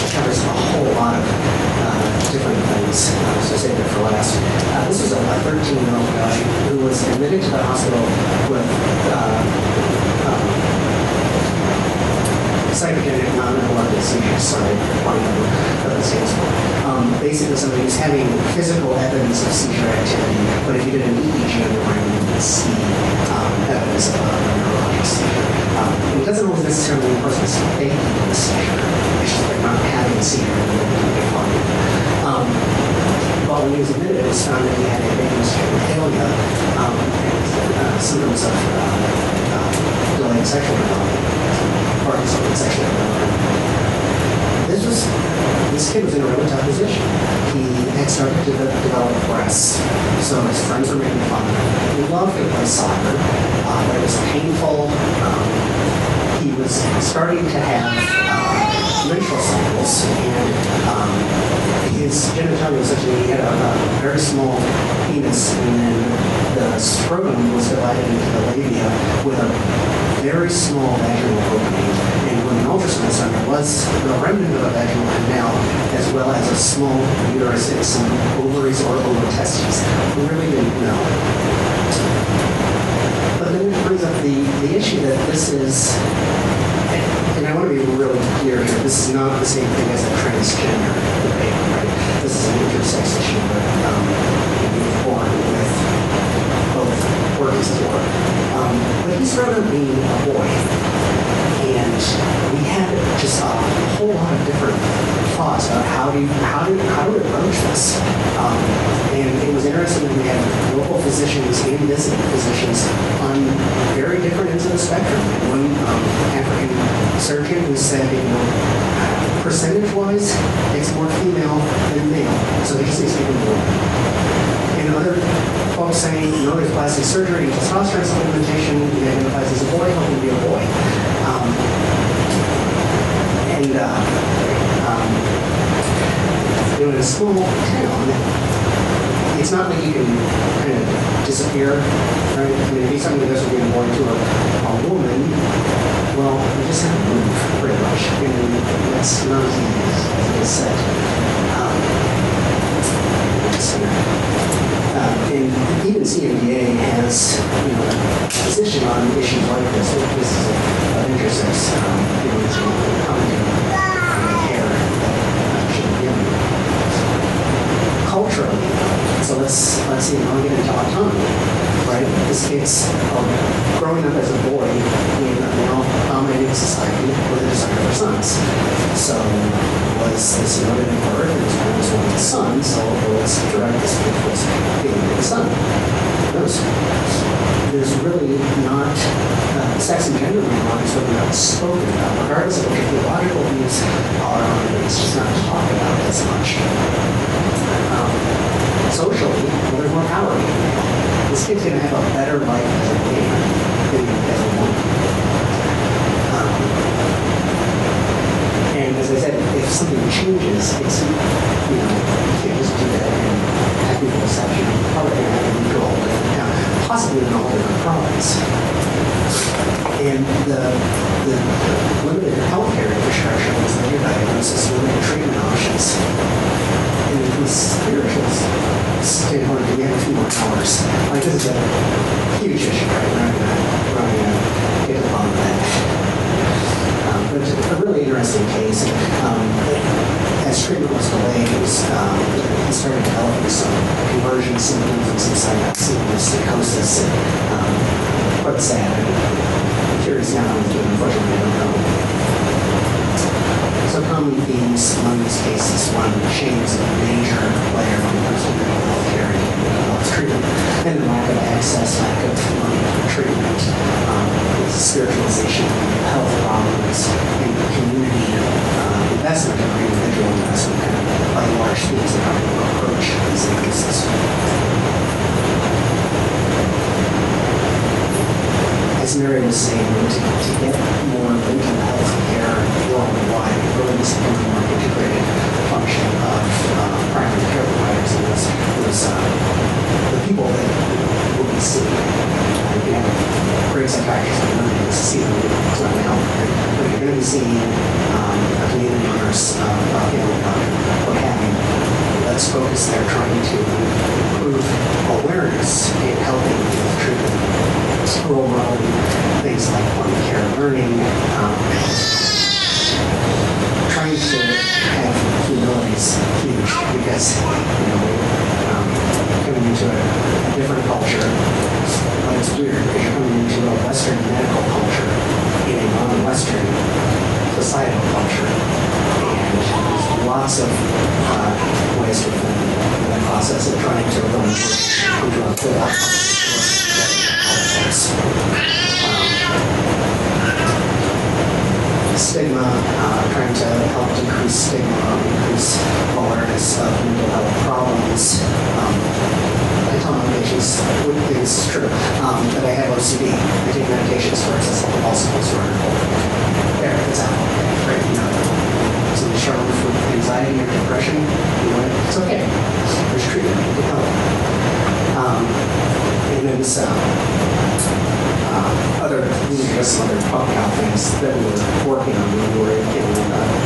admitted to the hospital with psychogenic non-epileptic seizures, sorry, what that stands for. Basically, somebody who's having physical evidence of seizure activity, but if you did an EEG on the brain, you would see evidence of a neurologic seizure. It doesn't always necessarily mean the person's faking the seizure. It's just like not having a seizure and then funny. But when he was admitted, it was found that he had a vagus failure and symptoms of delayed sexual development. Parkinson's sexual development. This kid was in a really tough position. He had started to develop breasts, so his friends were making fun of him. He loved to play soccer, but it was painful. He was starting to have menstrual cycles, and his genitalia was such that he had a very small penis, and then the scrotum was divided into the labia with a very small vaginal opening. And when an ultrasound was done, there was the remnant of a vaginal canal, as well as a small uterus and some ovaries or ovotestes. We really didn't know. But then it brings up the issue that this is, and I want to be really clear here, this is not the same thing as a transgender debate, right? This is an intersex issue where you're born with both organs of work. But he's grown up being a boy, and we had just a whole lot of different thoughts about how to approach this. And it was interesting that we had local physicians and visiting physicians on very different ends of the spectrum. One African surgeon who said, percentage-wise, it's more female than male, so he just needs to be more. And other folks saying, there's plastic surgery, testosterone supplementation, he identifies as a boy, help him be a boy. In a small town, it's not like you can kind of disappear, right? I mean, if he's somebody who doesn't be born to a woman, well, you just have to move, pretty much. And that's not as easy as it is said. And even CMDA has, a position on issues like this. This is an intersex, commenting on hair that should be given. Culturally, so let's see, I'll get into autonomy, right? This kid's growing up as a boy in a male-dominated society with a desire for sons. So was this noted at birth, and his parents wanted a son, so let's direct this kid towards being a son. There's really not, sex and gender biology is really not spoken about, regardless of what your theological views are on it, it's just not talked about as much. Socially, there's more power. This kid's going to have a better life as a man than as a woman. And as I said, if something changes, it's, you can't just do that in technical exception. You're probably going to have to neutral now, possibly in all different province. And the limited healthcare infrastructure was later diagnosis, limited treatment options. And the spirituals standpoint, we have a few more hours. Like, this is a huge issue, right? We're not going to get to the bottom of that. But it's a really interesting case. As treatment was delayed, he started developing some conversion symptoms and some psychosis. Quite sad. I'm curious now how he's doing. Unfortunately, I don't know. So common themes among these cases, one, shame is a major player in personal mental health care and mental health treatment, and the lack of access, lack of money for treatment, spiritualization, health problems, and community investment or individual investment, kind of like large themes of how to approach these cases. As Mary was saying, to get more mental health care worldwide, it really needs to be a more integrated function of primary care providers and those the people that will be seen. You have great psychiatrists that are going to see them, it's not going to help. But you're going to be seeing a community nurse, a family doctor, what have you. Let's focus there trying to improve awareness and helping with treatment. role modeling things like one-care learning, trying to have humility is huge because, coming into a different culture, but it's weird because you're coming into a Western medical culture in a non-Western societal culture. And there's lots of ways within the process of trying to learn into a good stigma, trying to help decrease stigma, increase awareness of mental health problems. I tell my patients, this is true, that I have OCD. I take medications for excessive compulsive disorder. There, it's out. Right? So they struggle with anxiety or depression. It's okay. There's treatment. You can help. And then some other public health things that we were working on when we were in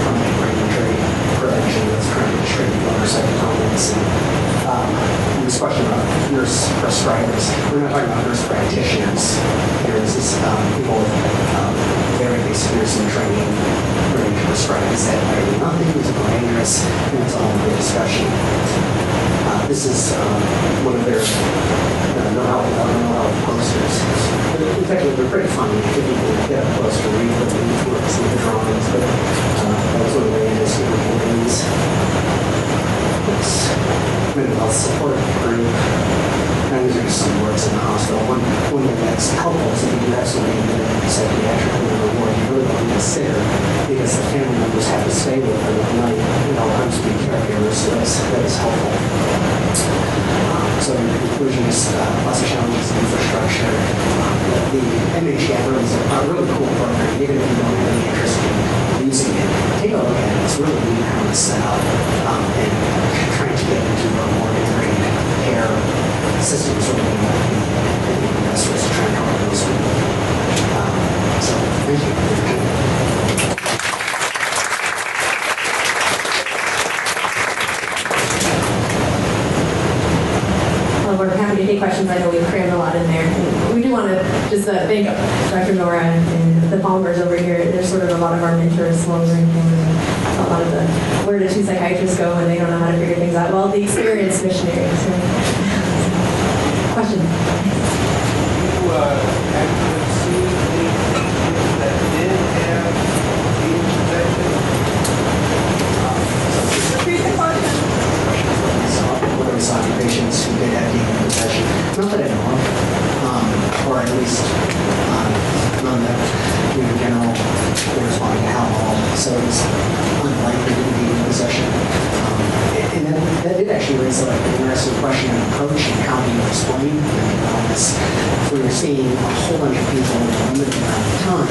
chronic brain injury prevention that's trying to distribute motorcycle helmets and this question about nurse prescribers. We're not talking about nurse practitioners here. This is people with very basic nursing training ready to prescribe. Is that nothing? Is it dangerous? And it's all a good discussion. This is one of their no help posters. In fact, they're pretty funny if you can get up close to read them and look at some of the drawings, but that was one of the interesting things. It's mental health support group. And these are just some words in the hospital. One thing that's helpful is if you do have somebody in the psychiatric ward, you really want to consider because the family members have to stay with them at night. Comes to be caregivers, so that is helpful. So in conclusion, is lots of challenges in infrastructure. The mhGAP really is a really cool program, even if you don't have any interest in using it. Take a look at it. It's really neat how it's set up and trying to get into a more integrated care system sort of the investors to try and help those people. So thank you. We're happy to take questions. I know we've crammed a lot in there. And we do want to just thank Dr. Nora and the Palmers over here. They're sort of a lot of our mentors while we're in Cameroon. A lot of the, where do two psychiatrists go when they don't know how to figure things out? Well, the experienced missionaries. Right? Question? You actually see patients that did have the infection? Repeat the question. We saw patients who did have demon possession. Not that I know of, or at least none that in general were responding to alcohol. So it's unlikely to be demon possession. And that did actually raise an interesting question of approach and how do you explain mental illness. When you're seeing a whole bunch of people in a limited amount of time,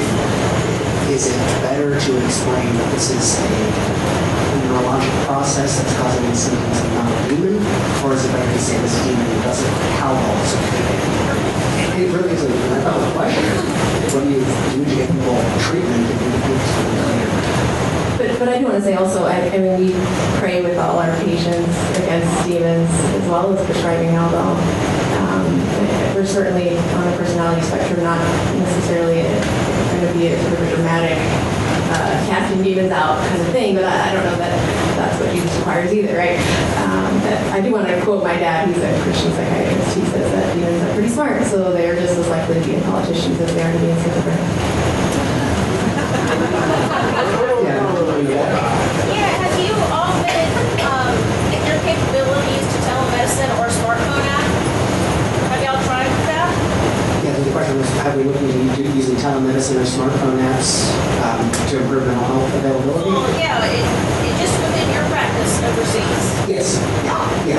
is it better to explain that this is a neurologic process that's causing these symptoms and not a demon? Or is it better to say this demon doesn't how well it's it really is a valid question. What do you do to get people treatment if you do later? But I do want to say also, I mean, we pray with all our patients against demons as well as prescribing alcohol. We're certainly on a personality spectrum, not necessarily going to be a sort of a dramatic casting demons out kind of thing, but I don't know that that's what Jesus requires either, right? I do want to quote my dad, who's a Christian psychiatrist. He says that demons are pretty smart, so they're just as likely to be in politicians as they are to be in schizophrenic. Yeah, have you all been, your capabilities to telemedicine or smartphone app? Have y'all tried that? Yeah, the question was, have we looked into using telemedicine or smartphone apps to improve mental health availability? Well, yeah, it just within your practice overseas. Yes. Yeah.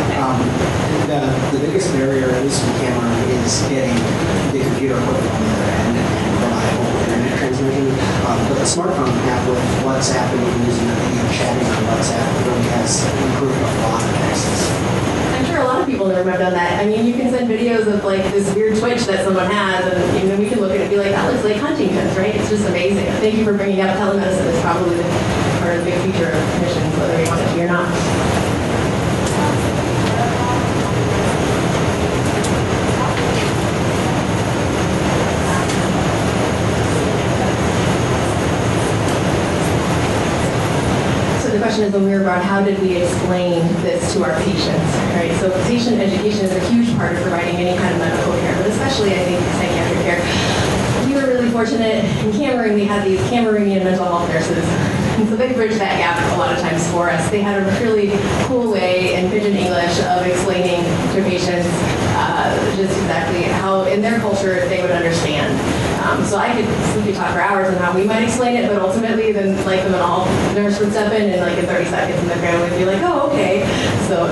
The biggest barrier, at least in Cameroon, is getting the computer equipment on the other end and reliable internet transmission. But the smartphone app with WhatsApp and even using the video chatting on WhatsApp really has improved a lot of access. I'm sure a lot of people never have done that. I mean, you can send videos of like this weird twitch that someone has, and then we can look at it and be like, that looks like Huntington's, right? It's just amazing. Thank you for bringing up telemedicine. It's probably part of the big feature of missions, whether you want it to or not. question is when we were brought, how did we explain this to our patients, right? So patient education is a huge part of providing any kind of medical care, but especially, I think, psychiatric care. We were really fortunate in Cameroon. We had these Cameroonian mental health nurses. And so they bridged that gap a lot of times for us. They had a really cool way in pidgin English of explaining to patients just exactly how, in their culture, they would understand. So we could talk for hours on how we might explain it, but ultimately, then like the nurse would step in and like in 30 seconds, and the family would be like, "Oh, okay." So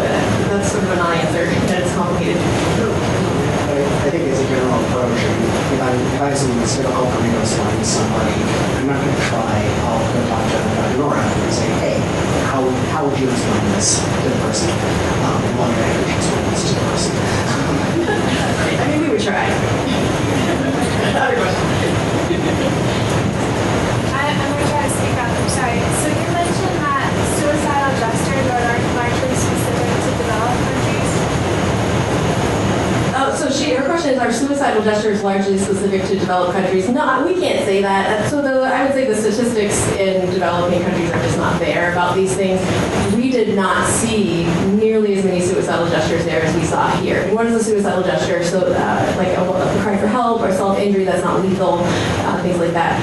that's sort of a non-answer. That it's complicated. I think as a general approach, if I was in the hospital for me to find somebody, I'm not going to try. I'll go talk to Nora and say, "Hey, how would you explain this to the person? And what would you explain this to the person?" I mean, we would try. Other question. I'm going to try to speak up. I'm sorry. So you mentioned that suicidal gestures are largely specific to developed countries. So her question is, are suicidal gestures largely specific to developed countries? No, we can't say that. So I would say the statistics in developing countries are just not there about these things. We did not see nearly as many suicidal gestures there as we saw here. What is a suicidal gesture? So like a cry for help or self-injury that's not lethal, things like that.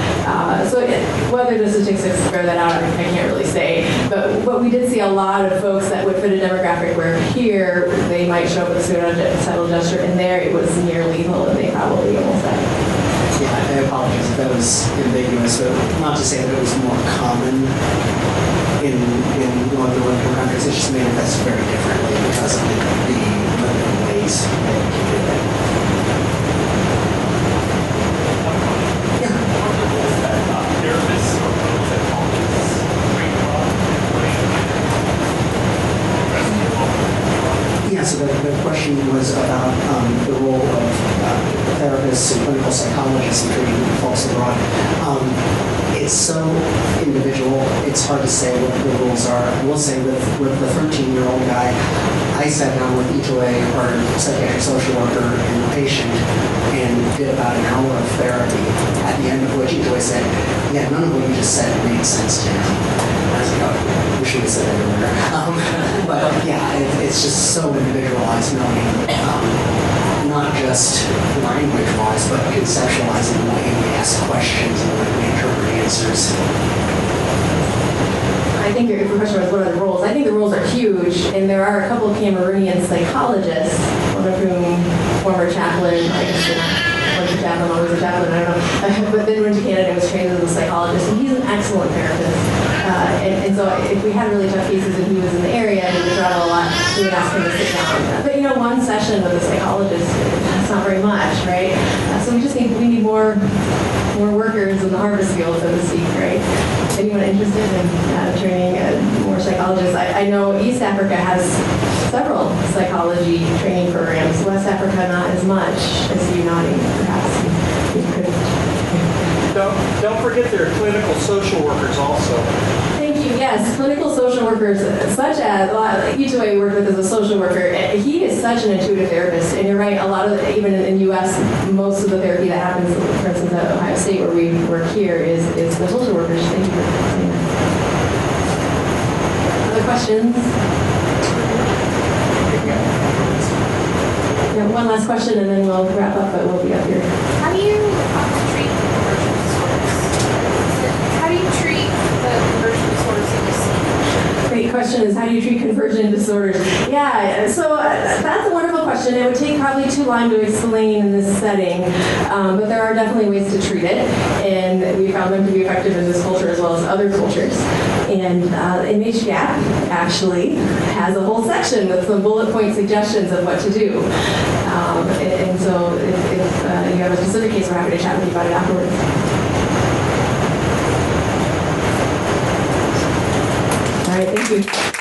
Whether the statistics bear that out, I can't really say. But we did see a lot of folks that would fit a demographic where here they might show up with a suicidal gesture, and there it was near lethal, and they probably almost died. Yeah, I apologize if that was ambiguous, but not to say that it was more common in one of the Western countries. It just manifests very differently because of the limited ways that you can do it. Yeah. Therapists or those that call this great Yeah, so the question was about the role of therapists and clinical psychologists in treating folks abroad. It's so individual, it's hard to say what the rules are. I will say with the 13-year-old guy, I sat down with Itoe, our psychiatric social worker, and the patient, and did about an hour of therapy, at the end of which Itoe said, "Yeah, none of what you just said made sense to him." I was like, "Oh, we should have said that earlier." But yeah, it's just so individualized, knowing not just language-wise, but conceptualizing the way we ask questions and the way we interpret answers. I think your question was, what are the roles? I think the roles are huge, and there are a couple of Cameroonian psychologists, one of whom, former chaplain, I guess was a chaplain, always a chaplain, I don't know, but then went to Canada and was trained as a psychologist, and he's an excellent therapist. And so if we had really tough cases and he was in the area and he would travel a lot, we would ask him to sit down. But one session with a psychologist, that's not very much, right? So we need more workers in the harvest field, so to speak, right? Anyone interested in training more psychologists? I know East Africa has several psychology training programs. West Africa, not as much as you nodding, perhaps. You could. Don't forget there are clinical social workers also. Thank you. Yes, clinical social workers, such as Itoe worked with as a social worker. He is such an intuitive therapist, and you're right. A lot of even in the U.S., most of the therapy that happens, for instance, at Ohio State, where we work here, is the social workers. Thank you for saying that. Other questions? Yeah, one last question, and then we'll wrap up. But we'll be up here. How do you treat conversion disorders? How do you treat the conversion disorders that you see? Great question is, how do you treat conversion disorders? Yeah, so that's a wonderful question. It would take probably too long to explain in this setting, but there are definitely ways to treat it, and we found them to be effective in this culture as well as other cultures. And mhGAP actually has a whole section with some bullet point suggestions of what to do. And so if you have a specific case, we're happy to chat with you about it afterwards. All right, thank you.